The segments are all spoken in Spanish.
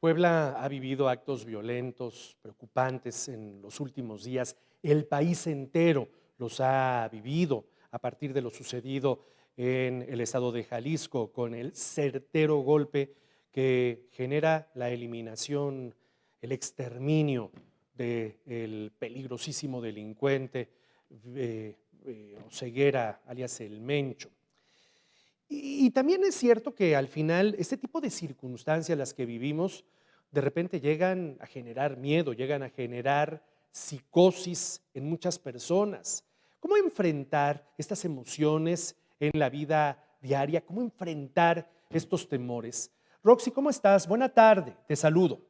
Puebla ha vivido actos violentos, preocupantes en los últimos días. El país entero los ha vivido a partir de lo sucedido en el estado de Jalisco, con el certero golpe que genera la eliminación, el exterminio del peligrosísimo delincuente Oseguera, alias El Mencho. Y también es cierto que al final este tipo de circunstancias las que vivimos de repente llegan a generar miedo, llegan a generar psicosis en muchas personas. ¿Cómo enfrentar estas emociones en la vida diaria? ¿Cómo enfrentar estos temores? Roxy, ¿cómo estás? Buena tarde, te saludo.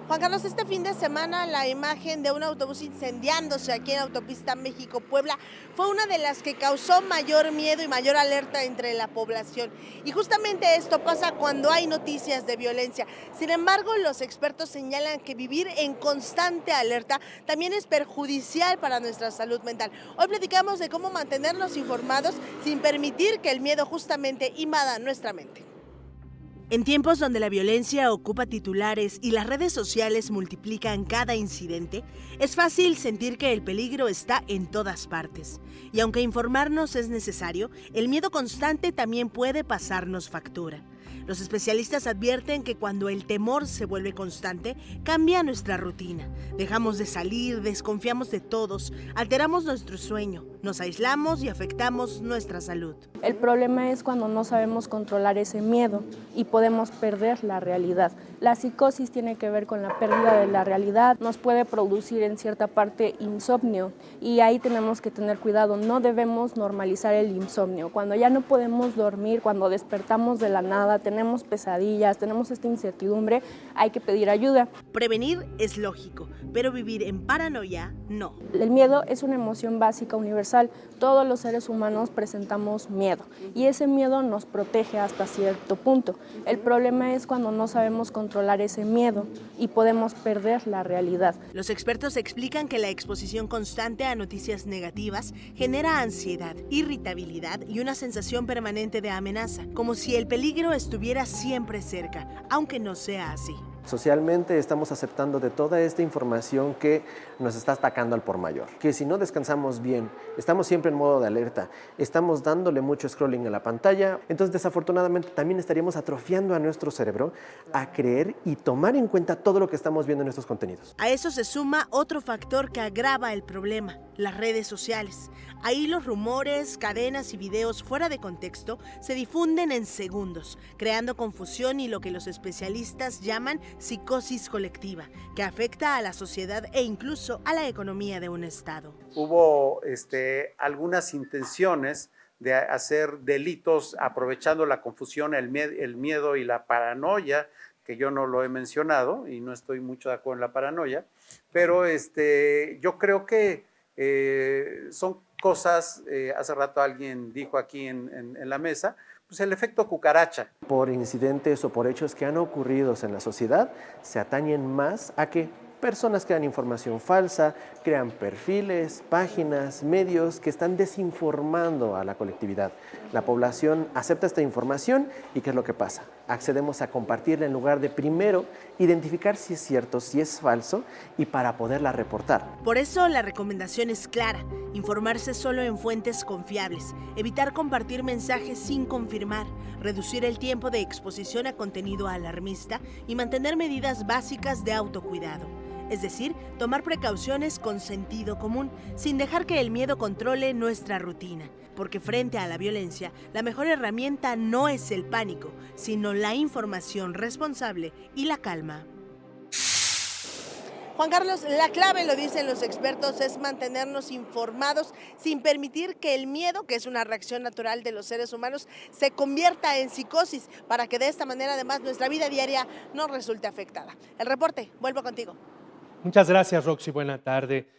Juan Carlos, este fin de semana la imagen de un autobús incendiándose aquí en la autopista México-Puebla fue una de las que causó mayor miedo y mayor alerta entre la población. Y justamente esto pasa cuando hay noticias de violencia. Sin embargo, los expertos señalan que vivir en constante alerta también es perjudicial para nuestra salud mental. Hoy platicamos de cómo mantenernos informados sin permitir que el miedo justamente invada nuestra mente. En tiempos donde la violencia ocupa titulares y las redes sociales multiplican cada incidente, es fácil sentir que el peligro está en todas partes. Y aunque informarnos es necesario, el miedo constante también puede pasarnos factura. Los especialistas advierten que cuando el temor se vuelve constante, cambia nuestra rutina. Dejamos de salir, desconfiamos de todos, alteramos nuestro sueño, nos aislamos y afectamos nuestra salud. El problema es cuando no sabemos controlar ese miedo y podemos perder la realidad. La psicosis tiene que ver con la pérdida de la realidad, nos puede producir en cierta parte insomnio y ahí tenemos que tener cuidado, no debemos normalizar el insomnio. Cuando ya no podemos dormir, cuando despertamos de la nada, tenemos pesadillas, tenemos esta incertidumbre, hay que pedir ayuda. Prevenir es lógico, pero vivir en paranoia no. El miedo es una emoción básica universal, todos los seres humanos presentamos miedo y ese miedo nos protege hasta cierto punto. El problema es cuando no sabemos controlar ese miedo y podemos perder la realidad. Los expertos explican que la exposición constante a noticias negativas genera ansiedad, irritabilidad y una sensación permanente de amenaza, como si el peligro estuviera siempre cerca, aunque no sea así. Socialmente estamos aceptando de toda esta información que nos está atacando al por mayor. Que si no descansamos bien, estamos siempre en modo de alerta, estamos dándole mucho scrolling a la pantalla, entonces desafortunadamente también estaríamos atrofiando a nuestro cerebro a creer y tomar en cuenta todo lo que estamos viendo en estos contenidos. A eso se suma otro factor que agrava el problema, las redes sociales. Ahí los rumores, cadenas y videos fuera de contexto se difunden en segundos, creando confusión y lo que los especialistas llaman psicosis colectiva, que afecta a la sociedad e incluso a la economía de un estado. Hubo algunas intenciones de hacer delitos aprovechando la confusión, el miedo y la paranoia, que yo no lo he mencionado y no estoy mucho de acuerdo en la paranoia, pero yo creo que son cosas, hace rato alguien dijo aquí en la mesa, pues el efecto cucaracha. Por incidentes o por hechos que han ocurrido en la sociedad, se atañen más a que personas crean información falsa, crean perfiles, páginas, medios que están desinformando a la colectividad. La población acepta esta información y ¿qué es lo que pasa? Accedemos a compartirla en lugar de primero identificar si es cierto, si es falso y para poderla reportar. Por eso la recomendación es clara, informarse solo en fuentes confiables, evitar compartir mensajes sin confirmar, reducir el tiempo de exposición a contenido alarmista y mantener medidas básicas de autocuidado. Es decir, tomar precauciones con sentido común, sin dejar que el miedo controle nuestra rutina. Porque frente a la violencia, la mejor herramienta no es el pánico, sino la información responsable y la calma. Juan Carlos, la clave, lo dicen los expertos, es mantenernos informados sin permitir que el miedo, que es una reacción natural de los seres humanos, se convierta en psicosis, para que de esta manera además nuestra vida diaria no resulte afectada. El reporte, vuelvo contigo. Muchas gracias, Roxy. Buena tarde.